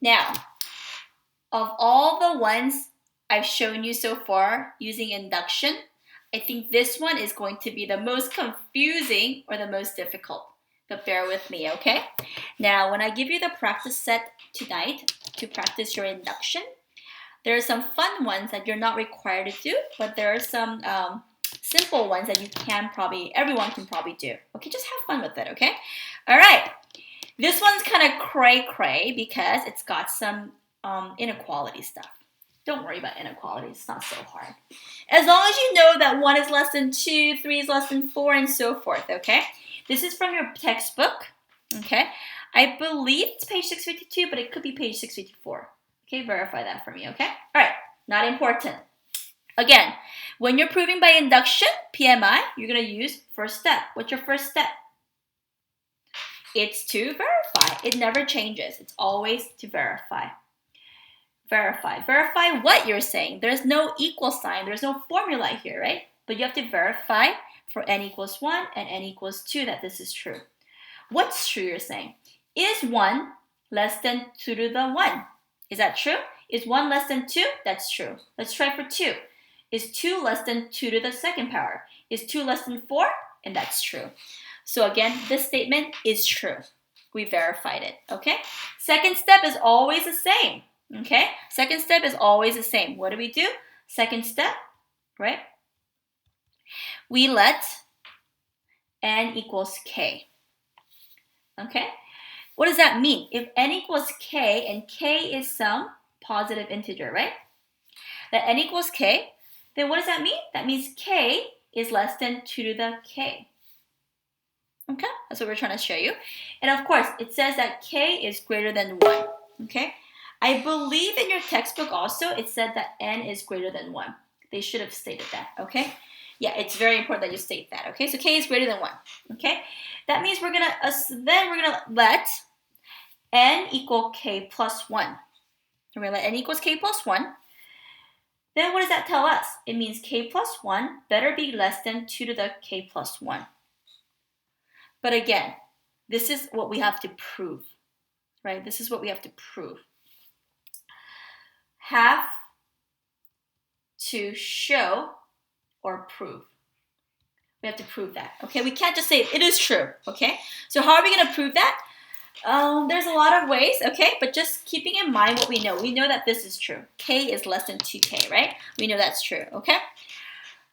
Now, of all the ones I've shown you so far using induction, I think this one is going to be the most confusing or the most difficult. But bear with me, okay? Now, when I give you the practice set tonight to practice your induction, there are some fun ones that you're not required to do, but there are some simple ones that everyone can probably do. Okay, just have fun with it, okay? All right. This one's kind of cray-cray because it's got some inequality stuff. Don't worry about inequality. It's not so hard. As long as you know that 1 is less than 2, 3 is less than 4, and so forth, okay? This is from your textbook, okay? I believe it's page 652, but it could be page 654. Okay, verify that for me, okay? All right, not important. Again, when you're proving by induction, PMI, you're going to use first step. What's your first step? It's to verify. It never changes. It's always to verify. Verify. Verify what you're saying. There's no equal sign. There's no formula here, right? But you have to verify for n equals 1 and n equals 2 that this is true. What's true, you're saying? Is 1 less than 2 to the 1? Is that true? Is 1 less than 2? That's true. Let's try for 2. Is 2 less than 2 to the second power? Is 2 less than 4? And that's true. So again, this statement is true. We verified it, okay? Second step is always the same, okay? Second step is always the same. What do? Second step, right? We let n equals k, okay? What does that mean? If n equals k and k is some positive integer, right? That n equals k, then what does that mean? That means k is less than 2 to the k. Okay, that's what we're trying to show you. And of course, it says that k is greater than 1. Okay, I believe in your textbook also, it said that n is greater than 1. They should have stated that, okay? Yeah, it's very important that you state that, okay? So k is greater than 1, okay? That means we're gonna let n equal k plus 1. We're gonna let n equals k plus 1. Then what does that tell us? It means k plus 1 better be less than 2 to the k plus 1. But again, this is what we have to prove, right? This is what we have to prove. Have to show or prove. We have to prove that, okay? We can't just say it is true, okay? So how are we going to prove that? There's a lot of ways, okay? But just keeping in mind what we know. We know that this is true. K is less than 2k, right? We know that's true, okay?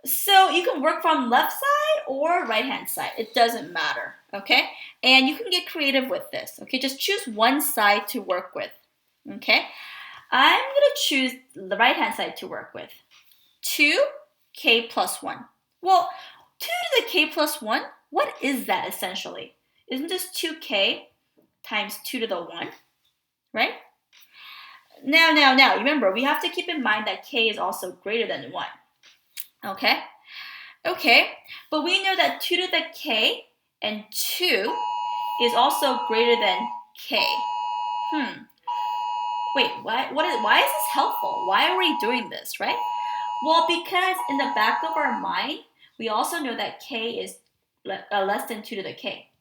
So you can work from left side or right-hand side. It doesn't matter, okay? And you can get creative with this, okay? Just choose one side to work with, okay? I'm going to choose the right-hand side to work with. 2k plus 1. Well, 2 to the k plus 1, what is that essentially? Isn't this 2k times 2 to the 1, right? Now, remember, we have to keep in mind that k is also greater than 1. Okay? Okay, but we know that 2 to the k and 2 is also greater than k. Wait, why is this helpful? Why are we doing this, right? Well, because in the back of our mind, we also know that k is less than 2 to the k.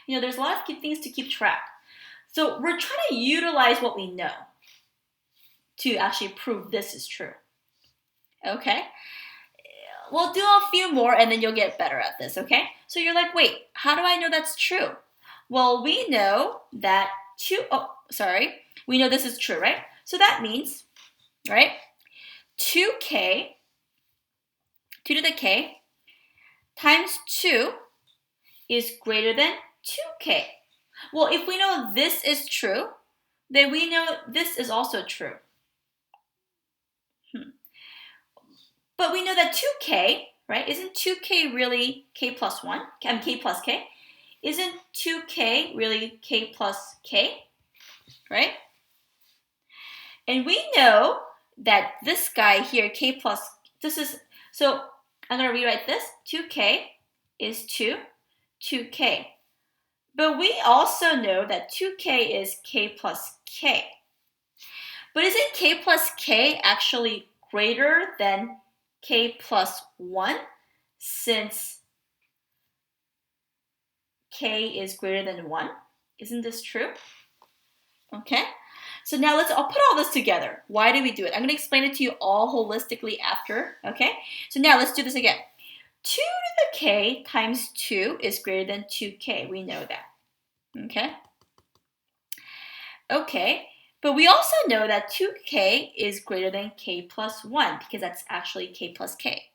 You know, there's a lot of things to keep track. So we're trying to utilize what we know to actually prove this is true. Okay? We'll do a few more and then you'll get better at this, okay? So you're like, wait, how do I know that's true? Well, we know that we know this is true, right? So that means, right, 2 to the k, times 2 is greater than 2k. Well, if we know this is true, then we know this is also true. But we know that 2k, right, isn't 2k really k plus 1? K plus k. Isn't 2k really k plus k, right? And we know that this guy here, k plus, so I'm going to rewrite this. 2k is 2k. But we also know that 2k is k plus k. But isn't k plus k actually greater than k plus 1 since k is greater than 1? Isn't this true? Okay? So now I'll put all this together. Why do we do it? I'm going to explain it to you all holistically after. Okay? So now let's do this again. 2 to the k times 2 is greater than 2k. We know that. Okay? Okay, but we also know that 2k is greater than k plus 1 because that's actually k plus k.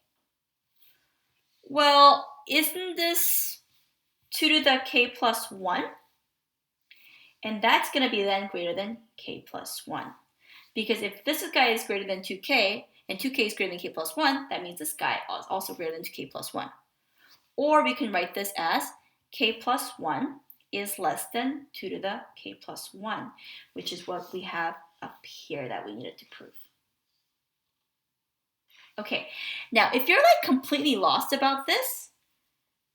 Well, isn't this 2 to the k plus 1? And that's going to be then greater than k plus 1. Because if this guy is greater than 2k, and 2k is greater than k plus 1, that means this guy is also greater than 2k plus 1. Or we can write this as k plus 1 is less than 2 to the k plus 1, which is what we have up here that we needed to prove. Okay, now if you're like completely lost about this,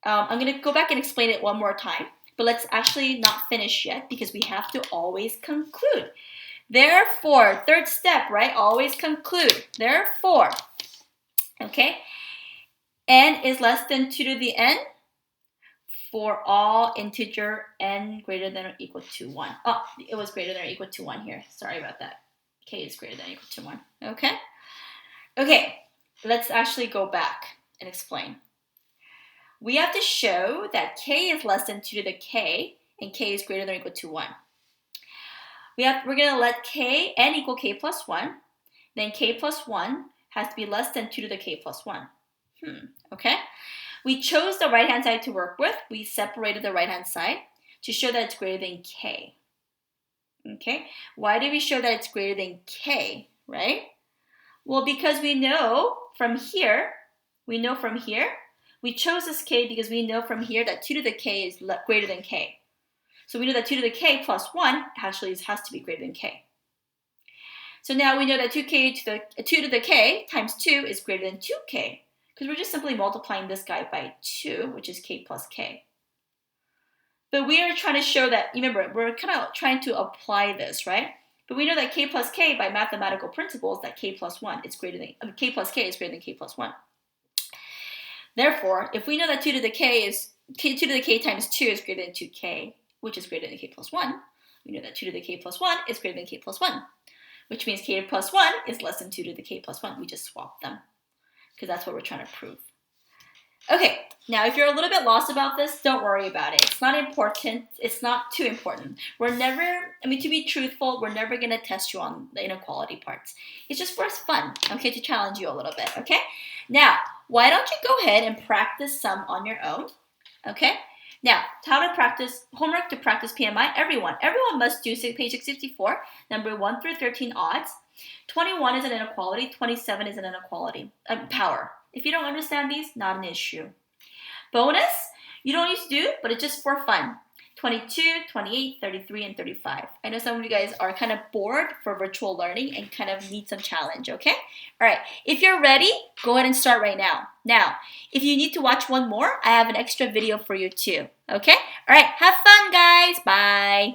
I'm going to go back and explain it one more time, but let's actually not finish yet because we have to always conclude. Therefore, third step, right? Always conclude. Therefore, okay, n is less than 2 to the n for all integer n greater than or equal to 1. Oh, it was greater than or equal to 1 here. Sorry about that. K is greater than or equal to 1. Okay? Okay, let's actually go back and explain. We have to show that k is less than 2 to the k and k is greater than or equal to 1. We're going to let n equal k plus 1. Then k plus 1 has to be less than 2 to the k plus 1. Okay? We chose the right-hand side to work with. We separated the right-hand side to show that it's greater than k. Okay? Why did we show that it's greater than k, right? Well, because we know from here, we chose this k because we know from here that 2 to the k is greater than k. So we know that 2 to the k plus 1 actually has to be greater than k. So now we know that 2 to the k times 2 is greater than 2k because we're just simply multiplying this guy by 2, which is k plus k. But we are trying to show that, remember, we're kind of trying to apply this, right? But we know that k plus k by mathematical principles that k plus 1 is greater than, k plus k is greater than k plus 1. Therefore, if we know that 2 to the k times 2 is greater than 2k, which is greater than k plus 1, we know that 2 to the k plus 1 is greater than k plus 1, which means k plus 1 is less than 2 to the k plus 1. We just swap them because that's what we're trying to prove. Okay, now if you're a little bit lost about this, don't worry about it. It's not important. It's not too important. To be truthful, we're never going to test you on the inequality parts. It's just for fun, okay, to challenge you a little bit, okay? Now, why don't you go ahead and practice some on your own, okay? Now, how to practice, homework to practice PMI, everyone must do page 654, number 1 through 13 odds. 21 is an inequality, 27 is an inequality, power. If you don't understand these, not an issue. Bonus, you don't need to do, but it's just for fun. 22, 28, 33, and 35. I know some of you guys are kind of bored for virtual learning and kind of need some challenge, okay? All right, if you're ready, go ahead and start right now. Now, if you need to watch one more, I have an extra video for you too, okay? All right, have fun, guys. Bye.